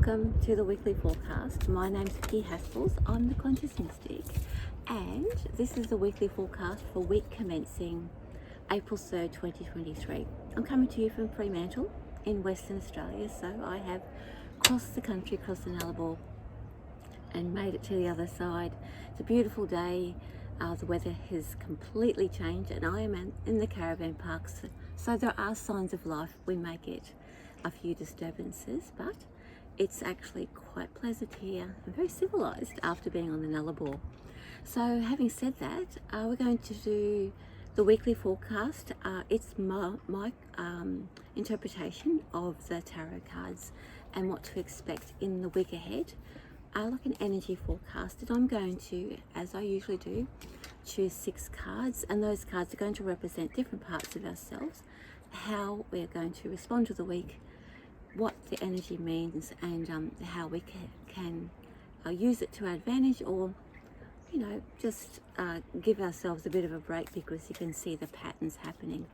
welcome to the weekly forecast. My name's Vicki Haspels. I'm the Conscious Mystic, and this is the weekly forecast for week commencing April 3rd, 2023. I'm coming to you from Fremantle in Western Australia, so I have crossed the country, crossed the Nullarbor, and made it to the other side. It's a beautiful day. The weather has completely changed, and I am in the caravan parks, so there are signs of life. We may get a few disturbances, but it's actually quite pleasant here and very civilized after being on the Nullarbor. So having said that, we're going to do the weekly forecast. It's my interpretation of the tarot cards and what to expect in the week ahead. Like an energy forecast, and I'm going to, as I usually do, choose 6 cards, and those cards are going to represent different parts of ourselves, how we're going to respond to the week, what the energy means, and how we can use it to our advantage, or just give ourselves a bit of a break, because you can see the patterns happening.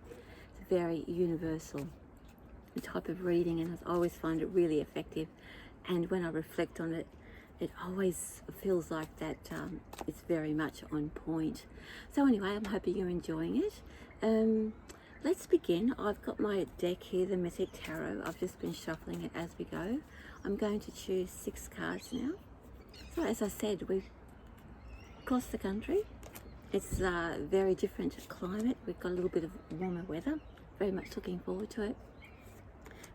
It's a very universal type of reading, and I always find it really effective, and when I reflect on it, it always feels like that it's very much on point. So anyway, I'm hoping you're enjoying it. Let's begin. I've got my deck here, the Mythic Tarot. I've just been shuffling it as we go. I'm going to choose 6 cards now. So as I said, we've crossed the country. It's a very different climate. We've got a little bit of warmer weather. Very much looking forward to it.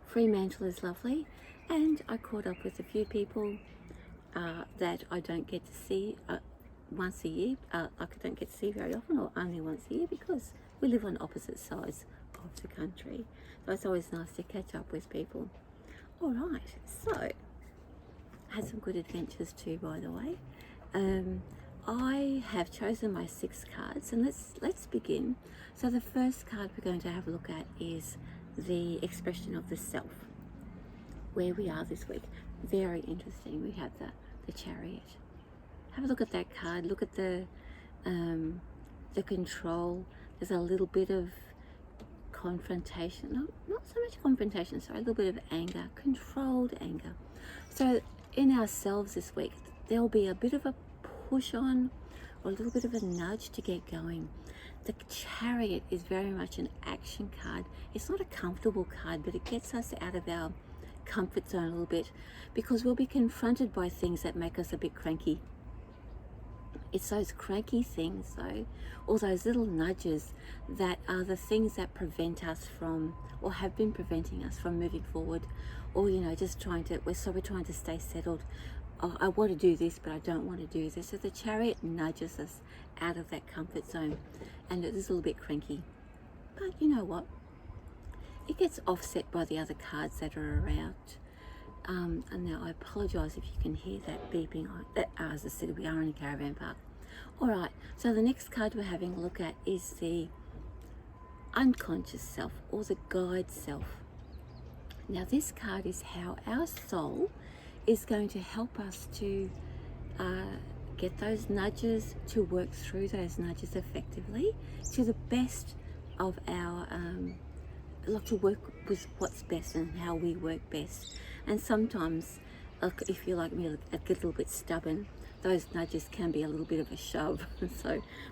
Fremantle is lovely, and I caught up with a few people that I don't get to see once a year. I don't get to see very often, or only once a year, because we live on opposite sides of the country. So it's always nice to catch up with people. All right, so I had some good adventures too, by the way. I have chosen my 6 cards, and let's begin. So the first card we're going to have a look at is the expression of the self, where we are this week. Very interesting. We have the Chariot. Have a look at that card. Look at the control. There's a little bit of confrontation. No, not so much confrontation, sorry, a little bit of anger, controlled anger. So in ourselves this week, there'll be a bit of a push on, or a little bit of a nudge to get going. The Chariot is very much an action card. It's not a comfortable card, but it gets us out of our comfort zone a little bit, because we'll be confronted by things that make us a bit cranky. It's those cranky things, though, or those little nudges, that are the things that prevent us from, or have been preventing us from moving forward, or just we're trying to stay settled. Oh, I want to do this, but I don't want to do this. So the Chariot nudges us out of that comfort zone, and it is a little bit cranky. But you know what? It gets offset by the other cards that are around. And now I apologise if you can hear that beeping. As I said, we are in a caravan park. All right, so the next card we're having a look at is the unconscious self, or the guide self. Now this card is how our soul is going to help us to get those nudges, to work through those nudges effectively, to the best of our like to work with what's best and how we work best. And sometimes, if you're like me, I get a little bit stubborn. Those nudges can be a little bit of a shove.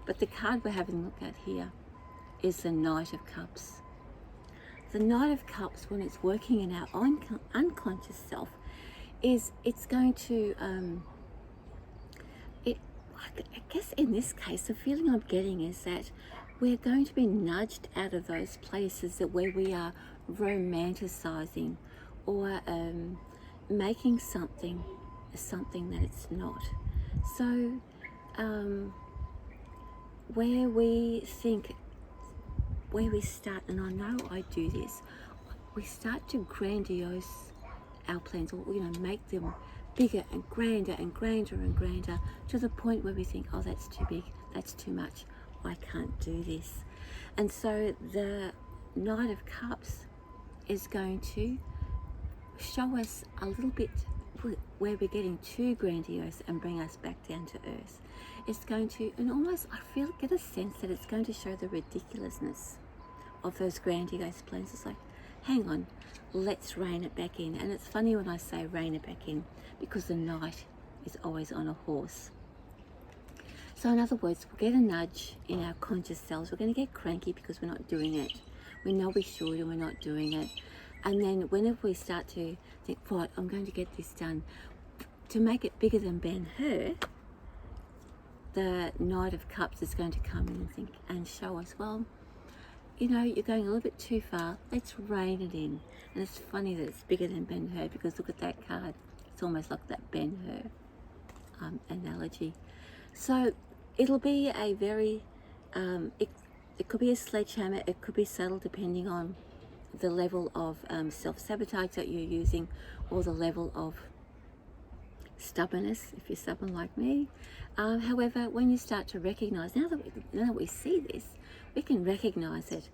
But the card we're having a look at here is the Knight of Cups. The Knight of Cups, when it's working in our unconscious self, it's going to I guess in this case, the feeling I'm getting is that we're going to be nudged out of those places where we are romanticizing, or making something that it's not. So where we start, and I know I do this, we start to grandiose our plans, or make them bigger and grander and grander and grander, to the point where we think, oh, that's too big, that's too much, I can't do this. And so the Knight of Cups is going to show us a little bit where we're getting too grandiose and bring us back down to earth. It's going to, and almost I get a sense that it's going to show the ridiculousness of those grandiose plans. It's like, hang on, let's rein it back in. And it's funny when I say rein it back in, because the knight is always on a horse. So in other words, we'll get a nudge in our conscious selves. We're going to get cranky because we're not doing it. We know we should and we're not doing it. And then whenever we start to think, right, I'm going to get this done, to make it bigger than Ben-Hur, the Knight of Cups is going to come in and think and show us, well, you know, you're going a little bit too far. Let's rein it in. And it's funny that it's bigger than Ben-Hur, because look at that card. It's almost like that Ben-Hur analogy. So it'll be a very, it could be a sledgehammer, it could be subtle depending on the level of self-sabotage that you're using, or the level of stubbornness, if you're stubborn like me. However, when you start to recognize, now that we see this, we can recognize it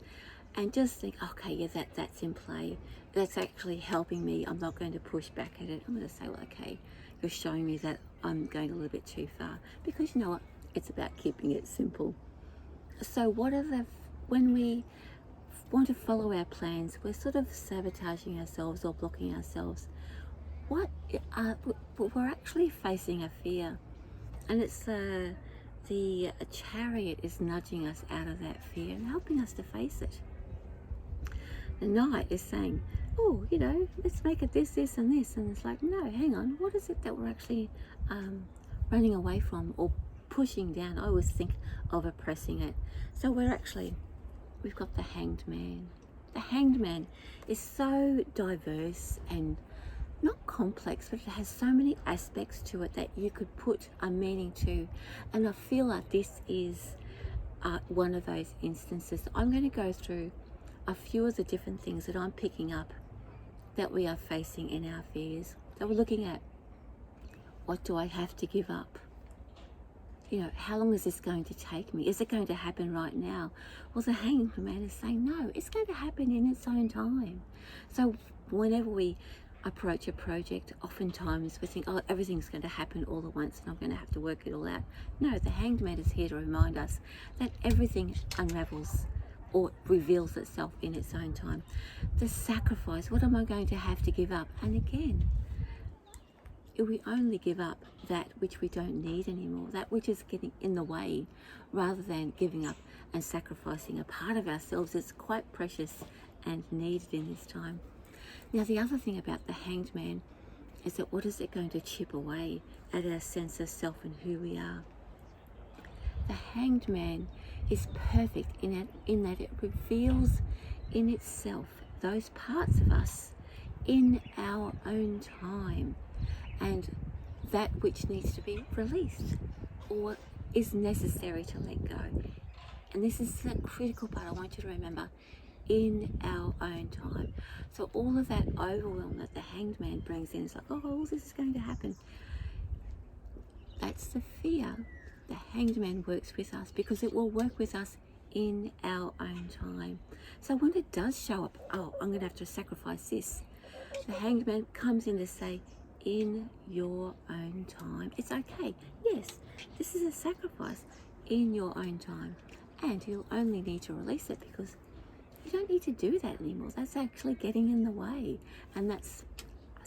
and just think, okay, yeah, that's in play. That's actually helping me. I'm not going to push back at it. I'm going to say, well, okay, you're showing me that I'm going a little bit too far, because you know what? It's about keeping it simple. So when we want to follow our plans, we're sort of sabotaging ourselves or blocking ourselves. We're actually facing a fear, and it's the Chariot is nudging us out of that fear and helping us to face it. The Knight is saying, oh, you know, let's make it this, and this. And it's like, no, hang on, what is it that we're actually running away from or pushing down? I always think of oppressing it. So we've got the Hanged Man. The Hanged Man is so diverse and not complex, but it has so many aspects to it that you could put a meaning to. And I feel like this is one of those instances. I'm going to go through a few of the different things that I'm picking up that we are facing in our fears. So we're looking at, what do I have to give up? You know, how long is this going to take me? Is it going to happen right now? Well, the Hanged Man is saying, no, it's going to happen in its own time. So whenever we approach a project, oftentimes we think, oh, everything's going to happen all at once and I'm going to have to work it all out. No, the Hanged Man is here to remind us that everything unravels or reveals itself in its own time. The sacrifice, what am I going to have to give up? And again, we only give up that which we don't need anymore, that which is getting in the way, rather than giving up and sacrificing a part of ourselves that's quite precious and needed in this time. Now, the other thing about the Hanged Man is that what is it going to chip away at our sense of self and who we are? The Hanged Man is perfect in that it reveals in itself those parts of us in our own time, and that which needs to be released or is necessary to let go. And this is the critical part I want you to remember, in our own time. So all of that overwhelm that the Hanged Man brings in is like, oh, this is going to happen. That's the fear. The Hanged Man works with us because it will work with us in our own time. So when it does show up, oh, I'm going to have to sacrifice this, the Hanged Man comes in to say, in your own time. It's okay. Yes, this is a sacrifice in your own time. And you'll only need to release it because you don't need to do that anymore. That's actually getting in the way. And that's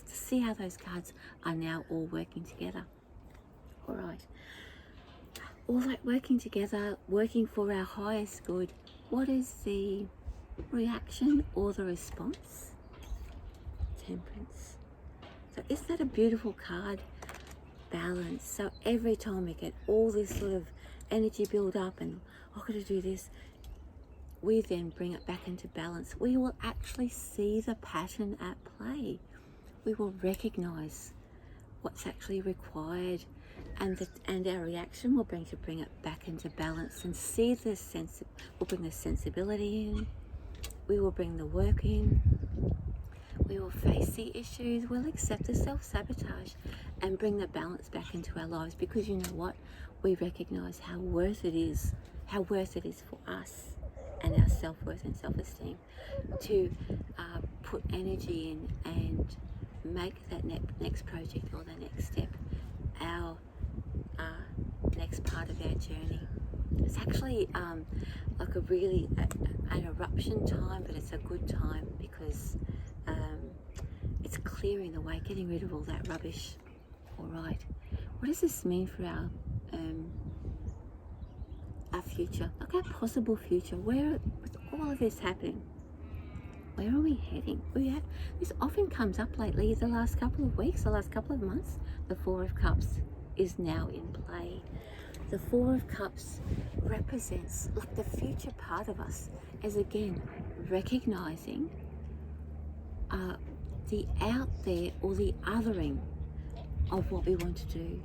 to see how those cards are now all working together. All right. All that working together, working for our highest good. What is the reaction or the response? Temperance. So isn't that a beautiful card? Balance. So every time we get all this sort of energy build up and I've got to do this, we then bring it back into balance. We will actually see the pattern at play. We will recognize what's actually required, and our reaction will bring it back into balance and see the sense. We'll bring the sensibility in. We will bring the work in. We will face the issues. We'll accept the self-sabotage and bring the balance back into our lives, because you know what? We recognize how worth it is for us and our self-worth and self-esteem to put energy in and make that next project or the next step our next part of our journey. It's actually like a really an eruption time, but it's a good time because it's clearing the way, getting rid of all that rubbish. All right, what does this mean for our future, like our possible future? Where, with all of this happening, where are we heading? This often comes up lately, the last couple of weeks, the last couple of months. The Four of Cups is now in play. The Four of Cups represents like the future part of us, as again recognizing the out there or the othering of what we want to do.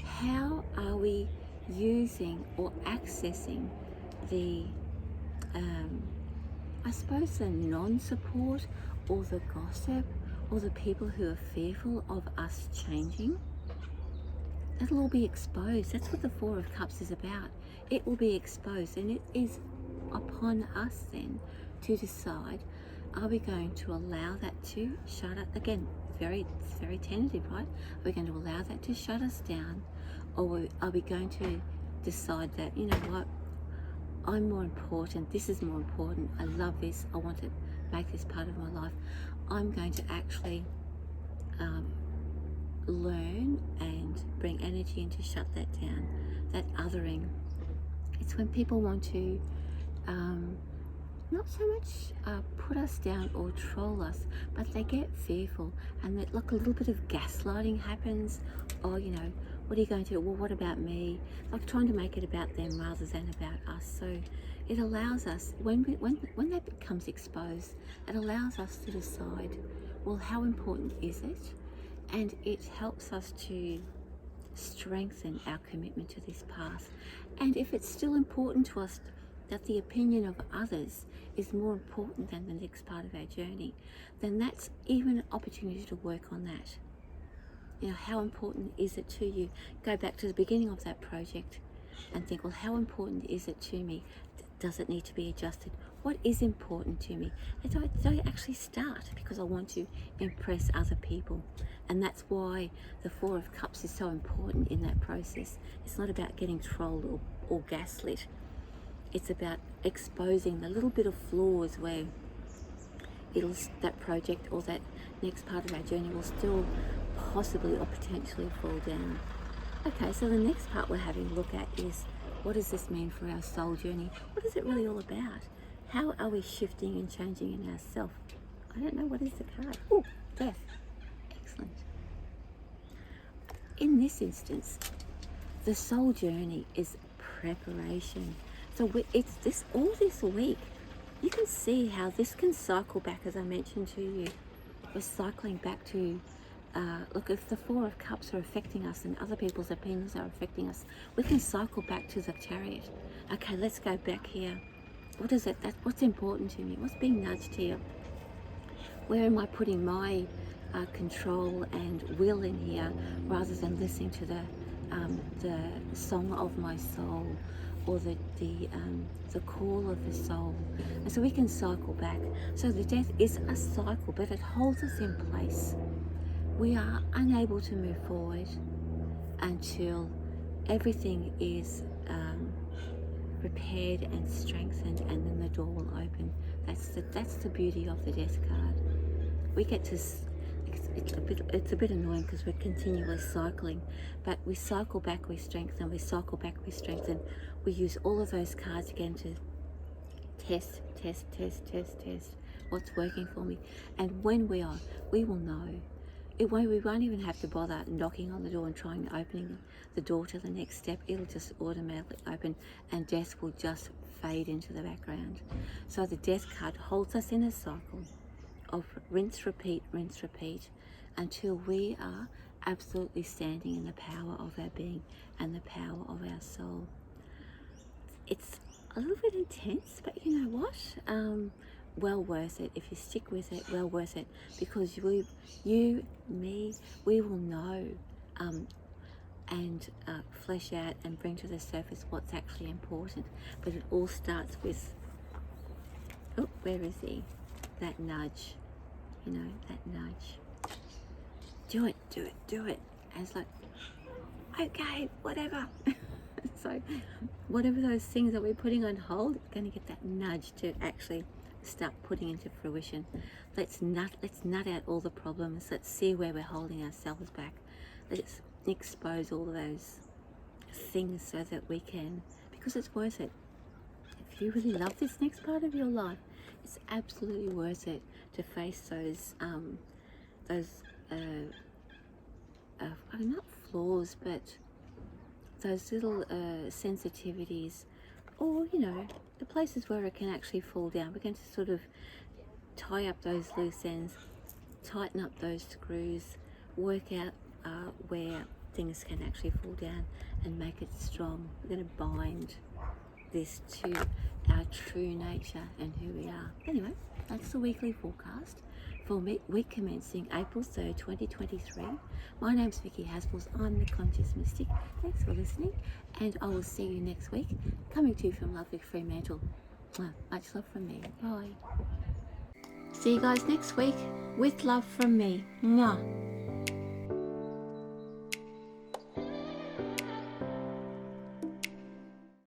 How are we using or accessing the I suppose the non-support or the gossip or the people who are fearful of us changing? It'll all be exposed. That's what the Four of Cups is about. It will be exposed, and it is upon us then to decide, are we going to allow that to shut us again? It's very tentative, right? Are we going to allow that to shut us down, or are we going to decide that, you know what, I'm more important, this is more important, I love this, I want to make this part of my life. I'm going to actually learn and bring energy in to shut that down, that othering. It's when people want to not so much put us down or troll us, but they get fearful, and that like a little bit of gaslighting happens. Oh, you know, what are you going to do? Well, what about me? Like trying to make it about them rather than about us. So it allows us, when that becomes exposed, it allows us to decide, well, how important is it? And it helps us to strengthen our commitment to this path. And if it's still important to us that the opinion of others is more important than the next part of our journey, then that's even an opportunity to work on that. You know, how important is it to you? Go back to the beginning of that project and think, well, how important is it to me? Does it need to be adjusted? What is important to me? And so I actually start because I want to impress other people. And that's why the Four of Cups is so important in that process. It's not about getting trolled or gaslit. It's about exposing the little bit of flaws where that project or that next part of our journey will still possibly or potentially fall down. Okay, so the next part we're having a look at is, what does this mean for our soul journey? What is it really all about? How are we shifting and changing in ourselves? I don't know, what is the card? Oh, Death. Excellent. In this instance, the soul journey is preparation. So it's all this week. You can see how this can cycle back, as I mentioned to you. We're cycling back to, look, if the Four of Cups are affecting us and other people's opinions are affecting us, we can cycle back to the Chariot. Okay, let's go back here. What is it? What's important to me? What's being nudged here? Where am I putting my control and will in here, rather than listening to the song of my soul, or the call of the soul? And so we can cycle back. So the Death is a cycle, but it holds us in place. We are unable to move forward until everything is repaired and strengthened, and then the door will open. That's the beauty of the Death card. We get to, it's a bit annoying because we're continually cycling, but we cycle back, we strengthen, we cycle back, we strengthen. We use all of those cards again to test what's working for me. And when we will know. We won't even have to bother knocking on the door and trying opening the door to the next step. It'll just automatically open, and Death will just fade into the background. So the Death card holds us in a cycle of rinse, repeat, until we are absolutely standing in the power of our being and the power of our soul. It's a little bit intense, but you know what? Well worth it. If you stick with it, well worth it, because you, me, we will know and flesh out and bring to the surface what's actually important. But it all starts with, oh, where is he? That nudge, you know, that nudge. Do it. And it's like, okay, whatever. So whatever those things that we're putting on hold, it's going to get that nudge to actually start putting into fruition. Let's nut out all the problems. Let's see where we're holding ourselves back. Let's expose all of those things so that we can, because it's worth it. If you really love this next part of your life, it's absolutely worth it to face those not flaws, but those little sensitivities, or the places where it can actually fall down. We're going to sort of tie up those loose ends, tighten up those screws, work out where things can actually fall down and make it strong. We're going to bind this to our true nature and who we are. Anyway, that's the weekly forecast for week commencing April 3rd, 2023. My name's Vicki Haspels. I'm the Conscious Mystic. Thanks for listening, and I will see you next week. Coming to you from lovely Fremantle. Much love from me. Bye. See you guys next week with love from me. Mwah.